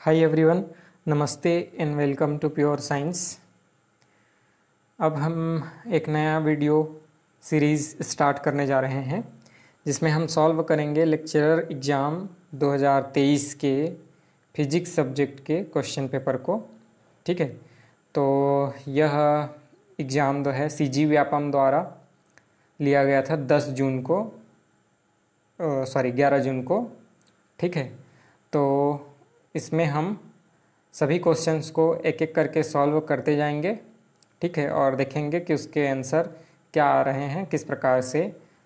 हाय everyone, नमस्ते and welcome to pure science. अब हम एक नया वीडियो सीरीज़ स्टार्ट करने जा रहे हैं जिसमें हम सॉल्व करेंगे लेक्चरर एग्ज़ाम 2023 के फिजिक्स सब्जेक्ट के क्वेश्चन पेपर को। ठीक है, तो यह एग्ज़ाम जो है सीजी व्यापम द्वारा लिया गया था 11 जून को। ठीक है, तो इसमें हम सभी क्वेश्चंस को एक एक करके सॉल्व करते जाएंगे। ठीक है, और देखेंगे कि उसके आंसर क्या आ रहे हैं, किस प्रकार से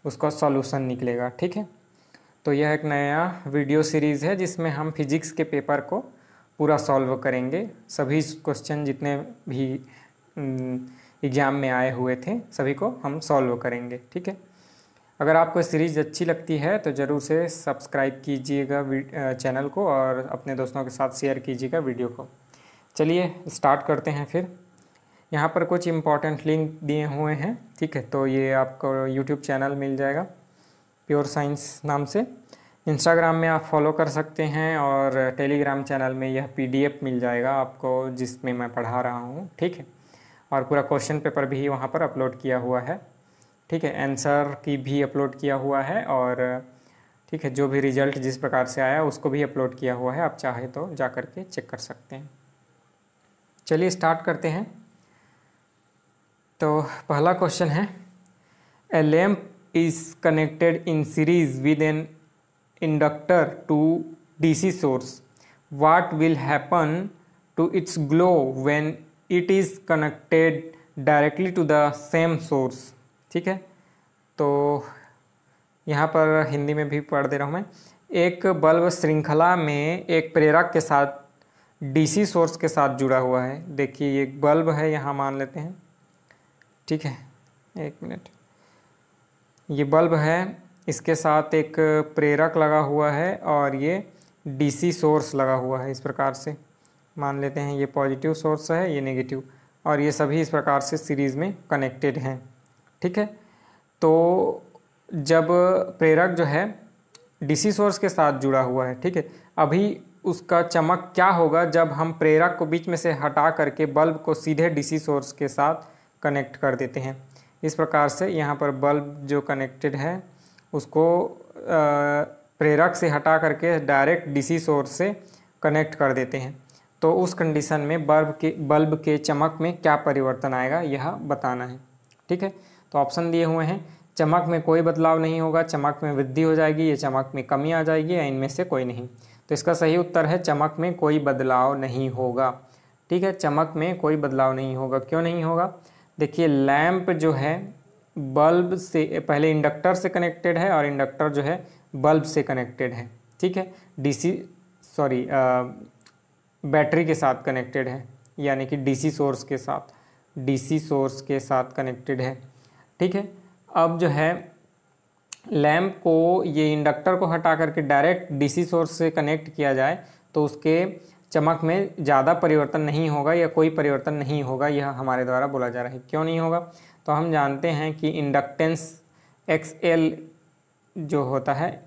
उसका सॉल्यूशन निकलेगा। ठीक है, तो यह एक नया वीडियो सीरीज़ है जिसमें हम फिजिक्स के पेपर को पूरा सॉल्व करेंगे। सभी क्वेश्चन जितने भी एग्ज़ाम में आए हुए थे सभी को हम सॉल्व करेंगे। ठीक है, अगर आपको सीरीज़ अच्छी लगती है तो ज़रूर से सब्सक्राइब कीजिएगा चैनल को और अपने दोस्तों के साथ शेयर कीजिएगा वीडियो को। चलिए स्टार्ट करते हैं। फिर यहाँ पर कुछ इम्पॉर्टेंट लिंक दिए हुए हैं। ठीक है, तो ये आपको यूट्यूब चैनल मिल जाएगा प्योर साइंस नाम से। इंस्टाग्राम में आप फॉलो कर सकते हैं और टेलीग्राम चैनल में यह PDF मिल जाएगा आपको जिसमें मैं पढ़ा रहा हूँ। ठीक है, और पूरा क्वेश्चन पेपर भी वहाँ पर अपलोड किया हुआ है। ठीक है, आंसर की भी अपलोड किया हुआ है और ठीक है, जो भी रिजल्ट जिस प्रकार से आया उसको भी अपलोड किया हुआ है। आप चाहे तो जा कर के चेक कर सकते हैं। चलिए स्टार्ट करते हैं। तो पहला क्वेश्चन है, a lamp is connected in series with an inductor to DC source, what will happen to its glow when it is connected directly to the same source. ठीक है, तो यहाँ पर हिंदी में भी पढ़ दे रहा हूँ मैं। एक बल्ब श्रृंखला में एक प्रेरक के साथ DC सोर्स के साथ जुड़ा हुआ है। देखिए एक बल्ब है यहाँ मान लेते हैं। ठीक है, एक मिनट, ये बल्ब है, इसके साथ एक प्रेरक लगा हुआ है और ये DC सोर्स लगा हुआ है। इस प्रकार से मान लेते हैं ये पॉजिटिव सोर्स है, ये नेगेटिव, और ये सभी इस प्रकार से सीरीज़ में कनेक्टेड हैं। ठीक है, तो जब प्रेरक जो है DC सोर्स के साथ जुड़ा हुआ है, ठीक है, अभी उसका चमक क्या होगा जब हम प्रेरक को बीच में से हटा करके बल्ब को सीधे DC सोर्स के साथ कनेक्ट कर देते हैं। इस प्रकार से यहाँ पर बल्ब जो कनेक्टेड है उसको प्रेरक से हटा करके डायरेक्ट DC सोर्स से कनेक्ट कर देते हैं। तो उस कंडीशन में बल्ब के चमक में क्या परिवर्तन आएगा यह बताना है। ठीक है, तो ऑप्शन दिए हुए हैं, चमक में कोई बदलाव नहीं होगा, चमक में वृद्धि हो जाएगी, या चमक में कमी आ जाएगी, या इनमें से कोई नहीं। तो इसका सही उत्तर है चमक में कोई बदलाव नहीं होगा। ठीक है, चमक में कोई बदलाव नहीं होगा। क्यों नहीं होगा? देखिए लैंप जो है बल्ब से पहले इंडक्टर से कनेक्टेड है और इंडक्टर जो है बल्ब से कनेक्टेड है। ठीक है, बैटरी के साथ कनेक्टेड है, यानी कि DC सोर्स के साथ कनेक्टेड है। ठीक है, अब जो है लैंप को ये इंडक्टर को हटा करके डायरेक्ट DC सोर्स से कनेक्ट किया जाए तो उसके चमक में ज़्यादा परिवर्तन नहीं होगा या कोई परिवर्तन नहीं होगा, यह हमारे द्वारा बोला जा रहा है। क्यों नहीं होगा? तो हम जानते हैं कि इंडक्टेंस XL जो होता है,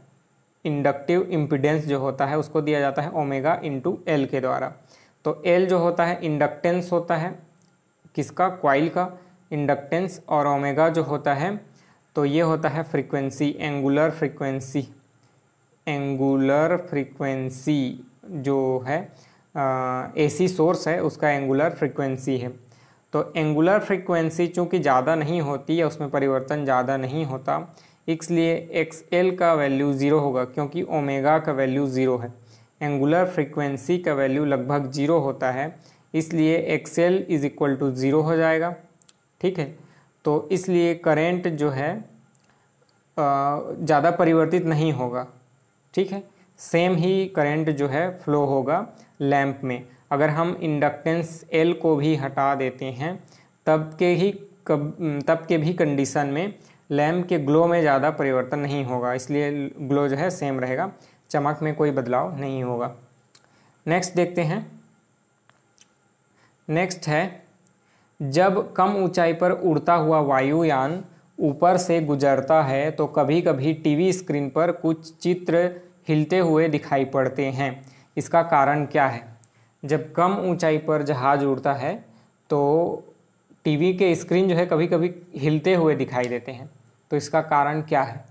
इंडक्टिव इम्पीडेंस जो होता है उसको दिया जाता है ओमेगा इंटू L के द्वारा। तो L जो होता है इंडक्टेंस होता है किसका? कॉइल का इंडक्टेंस, और ओमेगा जो होता है तो ये होता है फ्रीक्वेंसी, एंगुलर फ्रीक्वेंसी जो है AC सोर्स है उसका एंगुलर फ्रीक्वेंसी है। तो एंगुलर फ्रीक्वेंसी चूँकि ज़्यादा नहीं होती या उसमें परिवर्तन ज़्यादा नहीं होता, इसलिए XL का वैल्यू 0 होगा, क्योंकि ओमेगा का वैल्यू 0 है। एंगुलर फ्रीक्वेंसी का वैल्यू लगभग 0 होता है, इसलिए XL इज इक्वल टू 0 हो जाएगा। ठीक है, तो इसलिए करंट जो है ज़्यादा परिवर्तित नहीं होगा। ठीक है, सेम ही करंट जो है फ्लो होगा लैंप में। अगर हम इंडक्टेंस L को भी हटा देते हैं तब के भी कंडीशन में लैंप के ग्लो में ज़्यादा परिवर्तन नहीं होगा, इसलिए ग्लो जो है सेम रहेगा, चमक में कोई बदलाव नहीं होगा। नेक्स्ट देखते हैं। नेक्स्ट है, जब कम ऊंचाई पर उड़ता हुआ वायुयान ऊपर से गुजरता है तो कभी कभी TV स्क्रीन पर कुछ चित्र हिलते हुए दिखाई पड़ते हैं, इसका कारण क्या है? जब कम ऊंचाई पर जहाज उड़ता है तो टीवी के स्क्रीन जो है कभी कभी हिलते हुए दिखाई देते हैं, तो इसका कारण क्या है?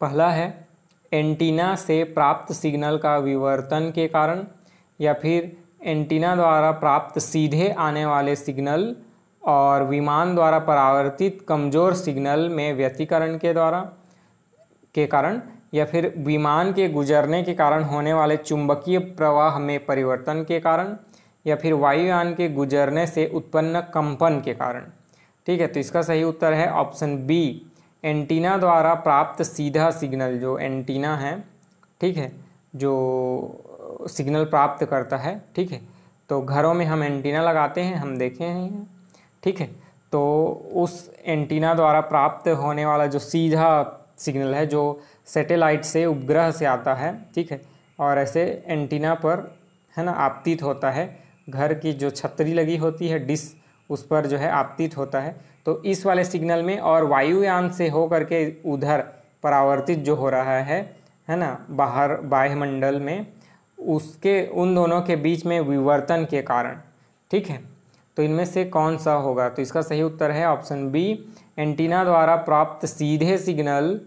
पहला है एंटीना से प्राप्त सिग्नल का विवर्तन के कारण, या फिर एंटीना द्वारा प्राप्त सीधे आने वाले सिग्नल और विमान द्वारा परावर्तित कमजोर सिग्नल में व्यतिकरण के कारण, या फिर विमान के गुजरने के कारण होने वाले चुंबकीय प्रवाह में परिवर्तन के कारण, या फिर वायुयान के गुजरने से उत्पन्न कंपन के कारण। ठीक है, तो इसका सही उत्तर है ऑप्शन बी, एंटीना द्वारा प्राप्त सीधा सिग्नल। जो एंटीना है, ठीक है, जो सिग्नल प्राप्त करता है, ठीक है, तो घरों में हम एंटीना लगाते हैं, हम देखे हैं, ठीक है, तो उस एंटीना द्वारा प्राप्त होने वाला जो सीधा सिग्नल है जो सैटेलाइट से, उपग्रह से आता है, ठीक है, और ऐसे एंटीना पर है ना आपतित होता है, घर की जो छतरी लगी होती है डिश, उस पर जो है आपतित होता है, तो इस वाले सिग्नल में और वायुयान से हो करके उधर परावर्तित जो हो रहा है ना, बाहर वायुमंडल में, उसके उन दोनों के बीच में विवर्तन के कारण। ठीक है, तो इनमें से कौन सा होगा? तो इसका सही उत्तर है ऑप्शन बी, एंटीना द्वारा प्राप्त सीधे सिग्नल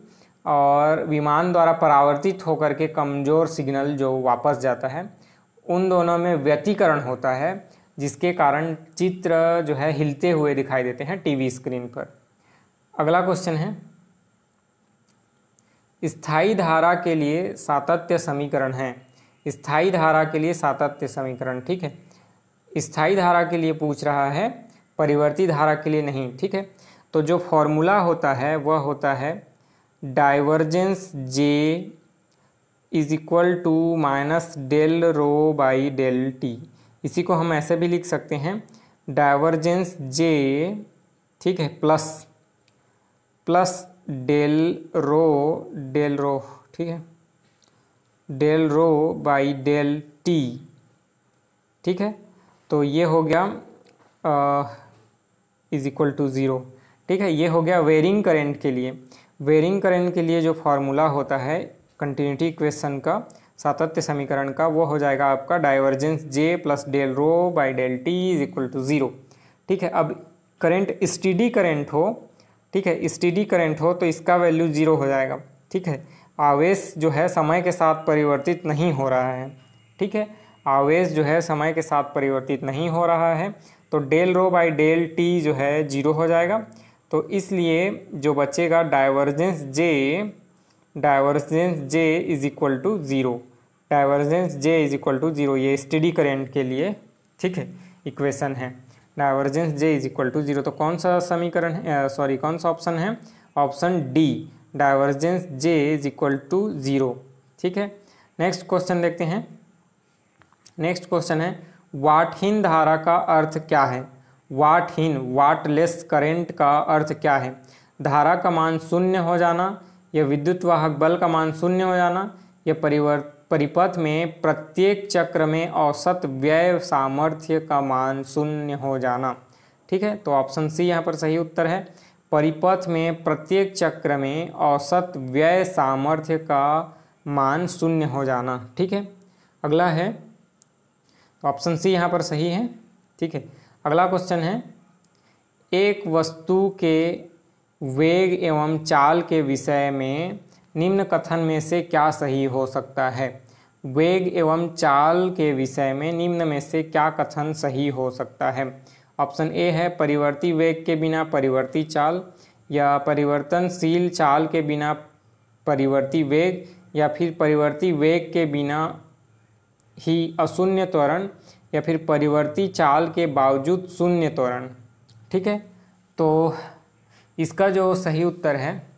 और विमान द्वारा परावर्तित होकर के कमज़ोर सिग्नल जो वापस जाता है, उन दोनों में व्यतिकरण होता है, जिसके कारण चित्र जो है हिलते हुए दिखाई देते हैं टीवी स्क्रीन पर। अगला क्वेश्चन है, स्थायी धारा के लिए सातत्य समीकरण है। स्थायी धारा के लिए सातत्य समीकरण, ठीक है, स्थायी धारा के लिए पूछ रहा है, परिवर्ती धारा के लिए नहीं। ठीक है, तो जो फॉर्मूला होता है वह होता है divergence J is equal to minus del rho by del t. इसी को हम ऐसे भी लिख सकते हैं, डाइवर्जेंस जे, ठीक है, प्लस डेल रो, ठीक है, del rho by del t. ठीक है, तो ये हो गया इज इक्वल टू ज़ीरो। ठीक है, ये हो गया वेरिंग करंट के लिए। वेरिंग करंट के लिए जो फार्मूला होता है कंटिन्यूटी इक्वेशन का, सातत्य समीकरण का, वो हो जाएगा आपका divergence J plus del rho by del t is equal to zero. ठीक है, अब करंट स्टेडी करंट हो, ठीक है, स्टेडी करंट हो तो इसका वैल्यू ज़ीरो हो जाएगा। ठीक है, आवेश जो है समय के साथ परिवर्तित नहीं हो रहा है। ठीक है, आवेश जो है समय के साथ परिवर्तित नहीं हो रहा है, तो del rho by del t जो है ज़ीरो हो जाएगा। तो इसलिए जो बचेगा divergence J is equal to zero, divergence J is equal to zero, ये स्टेडी करंट के लिए, ठीक है, इक्वेशन है, divergence J is equal to zero. तो कौन सा समीकरण है, सॉरी कौन सा ऑप्शन है? Option D, divergence J is equal to zero. ठीक है, नेक्स्ट क्वेश्चन देखते हैं। नेक्स्ट क्वेश्चन है, वाटहीन धारा का अर्थ क्या है? वाटलेस करंट का अर्थ क्या है? धारा का मान शून्य हो जाना, या विद्युत वाहक बल का मान शून्य हो जाना, या परिपथ में प्रत्येक चक्र में औसत व्यय सामर्थ्य का मान शून्य हो जाना। ठीक है, तो ऑप्शन सी यहाँ पर सही उत्तर है, परिपथ में प्रत्येक चक्र में औसत व्यय सामर्थ्य का मान शून्य हो जाना। ठीक है, अगला है, तो ऑप्शन सी यहाँ पर सही है। ठीक है, अगला क्वेश्चन है, एक वस्तु के वेग एवं चाल के विषय में निम्न कथन में से क्या सही हो सकता है? वेग एवं चाल के विषय में निम्न में से क्या कथन सही हो सकता है? ऑप्शन ए है परिवर्ती वेग के बिना परिवर्ती चाल, या परिवर्तनशील चाल के बिना परिवर्ती वेग, या फिर परिवर्ती वेग के बिना ही अशून्य त्वरण, या फिर परिवर्ती चाल के बावजूद शून्य त्वरण। ठीक है, तो इसका जो सही उत्तर है,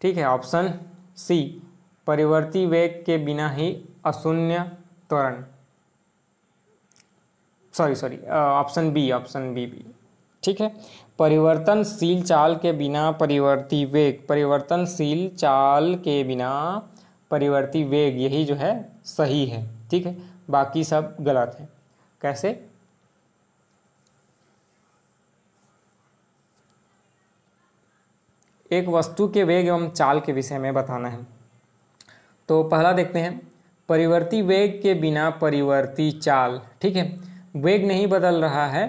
ठीक है, ऑप्शन सी, परिवर्ती वेग के बिना ही अशून्य त्वरण, सॉरी ऑप्शन बी। ठीक है, परिवर्तनशील चाल के बिना परिवर्ती वेग, परिवर्तनशील चाल के बिना परिवर्ती वेग, यही जो है सही है। ठीक है, बाकी सब गलत है। कैसे? एक वस्तु के वेग एवं चाल के विषय में बताना है। तो पहला देखते हैं, परिवर्ती वेग के बिना परिवर्ती चाल, ठीक है, वेग नहीं बदल रहा है,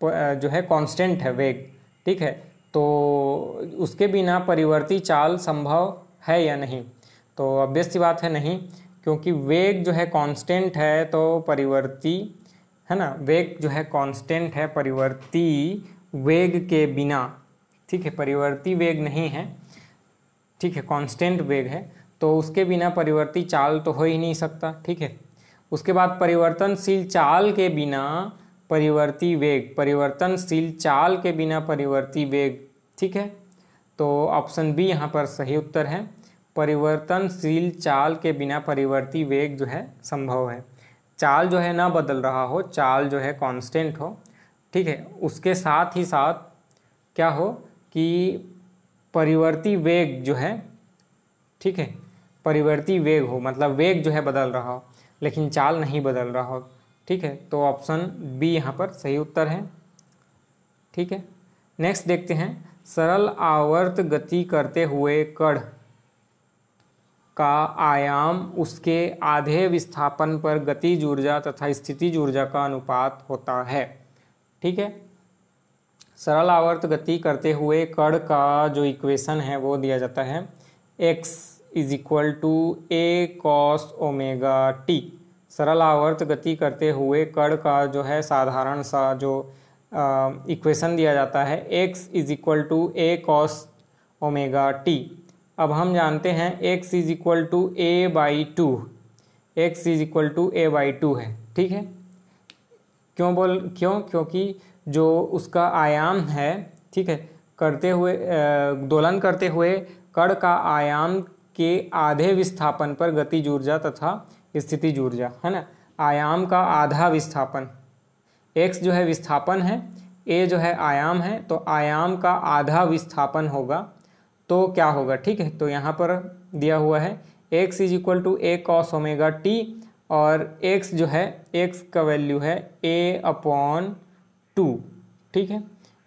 जो है कांस्टेंट है वेग, ठीक है, तो उसके बिना परिवर्ती चाल संभव है या नहीं? तो ऑब्वियस सी बात है नहीं, क्योंकि वेग जो है कांस्टेंट है, तो परिवर्ती, है ना, वेग जो है कांस्टेंट है, परिवर्ती वेग के बिना, ठीक है, परिवर्ती वेग नहीं है, ठीक है, कांस्टेंट वेग है, तो उसके बिना परिवर्ती चाल तो हो ही नहीं सकता, ठीक है। उसके बाद परिवर्तनशील चाल के बिना परिवर्ती वेग, परिवर्तनशील चाल के बिना परिवर्ती वेग, ठीक है, तो ऑप्शन बी यहाँ पर सही उत्तर है। परिवर्तनशील चाल के बिना परिवर्ती वेग जो है संभव है। चाल जो है ना बदल रहा हो, चाल जो है कांस्टेंट हो, ठीक है, उसके साथ ही साथ क्या हो कि परिवर्ती वेग जो है, ठीक है, परिवर्ती वेग हो, मतलब वेग जो है बदल रहा हो लेकिन चाल नहीं बदल रहा हो, ठीक है, तो ऑप्शन बी यहाँ पर सही उत्तर है, ठीक है। नेक्स्ट देखते हैं, सरल आवर्त गति करते हुए कण का आयाम उसके आधे विस्थापन पर गतिज ऊर्जा तथा स्थितिज ऊर्जा का अनुपात होता है, ठीक है। सरल आवर्त गति करते हुए कण का जो इक्वेशन है वो दिया जाता है x is equal to a cos omega t. सरल आवर्त गति करते हुए कण का जो है साधारण सा जो इक्वेशन दिया जाता है x is equal to a cos omega t. अब हम जानते हैं x is equal to a by two, x is equal to a by two है, ठीक है। क्योंकि जो उसका आयाम है, ठीक है, करते हुए दोलन करते हुए कण का आयाम के आधे विस्थापन पर गतिज ऊर्जा तथा स्थितिज ऊर्जा, है ना, आयाम का आधा विस्थापन, x जो है विस्थापन है, a जो है आयाम है, तो आयाम का आधा विस्थापन होगा तो क्या होगा, ठीक है। तो यहाँ पर दिया हुआ है x is equal to a cos omega t और x जो है, x का वैल्यू है a अपॉन टू, ठीक है,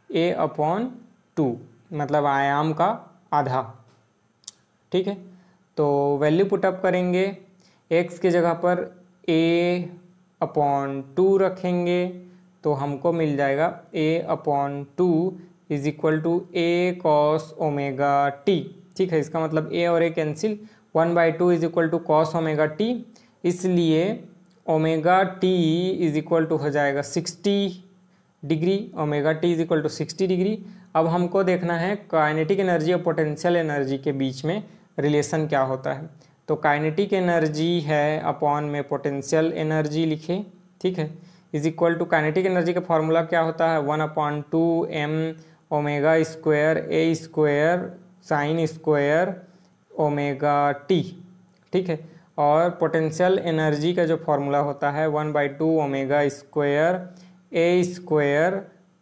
a अपॉन टू मतलब आयाम का आधा, ठीक है। तो वैल्यू पुटअप करेंगे, x की जगह पर a अपॉन टू रखेंगे तो हमको मिल जाएगा a upon two is equal to a cos omega t, ठीक है। इसका मतलब a और a cancel, 1/2 is equal to cos omega t, इसलिए omega t is equal to हो जाएगा 60 degree, omega t is equal to 60 degree. अब हमको देखना है काइनेटिक एनर्जी और पोटेंशियल एनर्जी के बीच में रिलेशन क्या होता है। तो काइनेटिक एनर्जी है अपॉन में पोटेंशियल एनर्जी लिखे, ठीक है, is equal to kinetic energy का फॉर्मूला क्या होता है 1/2 m omega square a square sine square omega t, ठीक है। और पोटेंशियल एनर्जी का जो फॉर्मूला होता है 1/2 omega square a square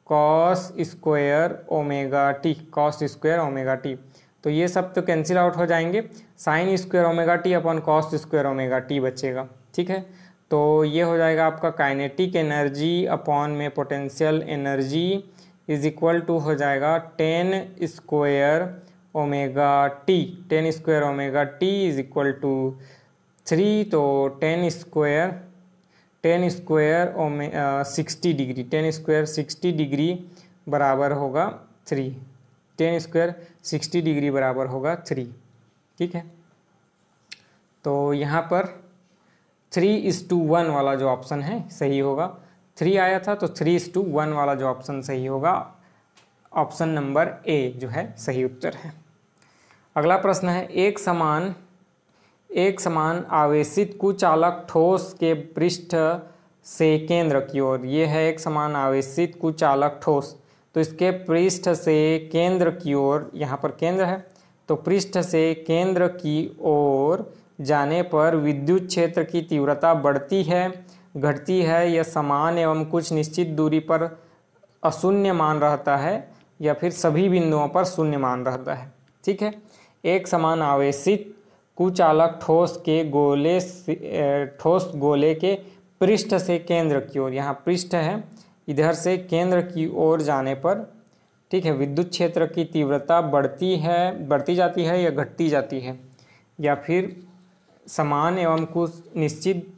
cos square omega t, cos square omega t. तो ये सब तो कैंसिल आउट हो जाएंगे, sine square omega t upon cos square omega t बचेगा, ठीक है। तो ये हो जाएगा आपका काइनेटिक एनर्जी अपॉन में potential energy is equal to हो जाएगा 10 square omega t, 10 square omega t is equal to 3, तो 10 स्क्वायर 60 डिग्री, 10 स्क्वायर 60 डिग्री बराबर होगा 3, 10 स्क्वायर 60 डिग्री बराबर होगा 3, ठीक है। तो यहाँ पर 3:1 वाला जो ऑप्शन है सही होगा, 3 आया था तो 3:1 वाला जो ऑप्शन सही होगा, ऑप्शन नंबर ए जो है सही उत्तर है। अगला प्रश्न है, एक समान आवेशित कुचालक ठोस के पृष्ठ से केंद्र की ओर, ये है एक समान आवेशित कुचालक ठोस, तो इसके पृष्ठ से केंद्र की ओर, यहाँ पर केंद्र है तो पृष्ठ से केंद्र की ओर जाने पर विद्युत क्षेत्र की तीव्रता बढ़ती है, घटती है या समान एवं कुछ निश्चित दूरी पर अशून्य मान रहता है या फिर सभी बिंदुओं पर शून्य मान रहता है, ठीक है। एक समान आवेशित कुचालक ठोस गोले के पृष्ठ से केंद्र की ओर, यहाँ पृष्ठ है, इधर से केंद्र की ओर जाने पर, ठीक है, विद्युत क्षेत्र की तीव्रता बढ़ती जाती है या घटती जाती है या फिर समान एवं कुछ निश्चित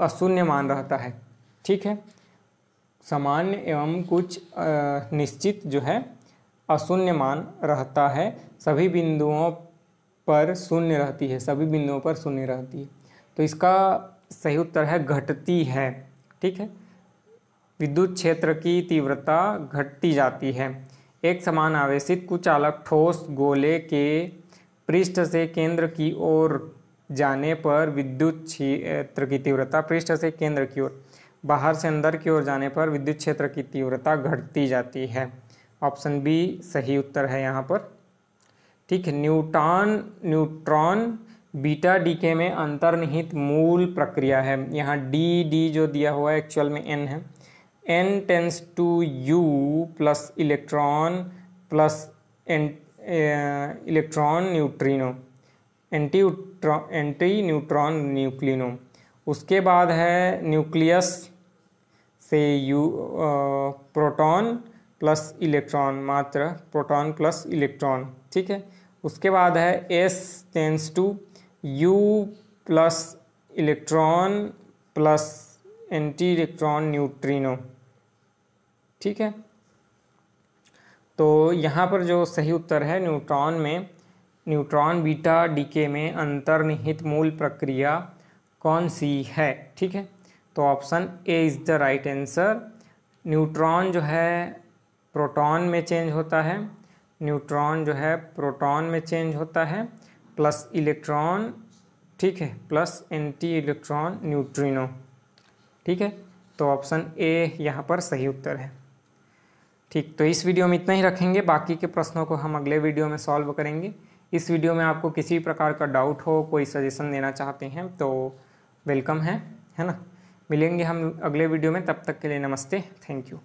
अशून्य मान रहता है। ठीक है, सामान्य एवं कुछ निश्चित जो है अशून्य मान रहता है। सभी बिंदुओं पर शून्य रहती है, सभी बिंदुओं पर शून्य रहती है। तो इसका सही उत्तर है घटती है। ठीक है, विद्युत क्षेत्र की तीव्रता घटती जाती है। एक समान आवेशित कुचालक ठोस गोले के पृष्ठ से केंद्र की ओर जाने पर विद्युत क्षेत्र की तीव्रता पृष्ठ से केंद्र की ओर, बाहर से अंदर की ओर जाने पर विद्युत क्षेत्र की तीव्रता घटती जाती है। ऑप्शन बी सही उत्तर है यहाँ पर। ठीक है, न्यूट्रॉन बीटा डीके में अंतर्निहित मूल प्रक्रिया है। यहाँ डी जो दिया हुआ है एक्चुअल में एन है। N tends to U plus electron plus electron neutrino, anti neutron neutrino. उसके बाद है न्यूक्लियस से यू प्रोटॉन प्लस इलेक्ट्रॉन, मात्र प्रोटॉन प्लस इलेक्ट्रॉन। ठीक है, उसके बाद है S tends to U plus electron plus anti electron neutrino. ठीक है, तो यहाँ पर जो सही उत्तर है न्यूट्रॉन बीटा डीके में अंतर्निहित मूल प्रक्रिया कौन सी है। ठीक है, तो option A is the right answer. Neutron जो है प्रोटॉन में चेंज होता है, न्यूट्रॉन जो है प्रोटॉन में चेंज होता है प्लस इलेक्ट्रॉन, ठीक है, प्लस एंटी इलेक्ट्रॉन न्यूट्रिनो। ठीक है, तो ऑप्शन ए यहाँ पर सही उत्तर है। ठीक, तो इस वीडियो में इतना ही रखेंगे, बाकी के प्रश्नों को हम अगले वीडियो में सॉल्व करेंगे। इस वीडियो में आपको किसी प्रकार का डाउट हो, कोई सजेशन देना चाहते हैं तो वेलकम है ना। मिलेंगे हम अगले वीडियो में, तब तक के लिए नमस्ते, थैंक यू।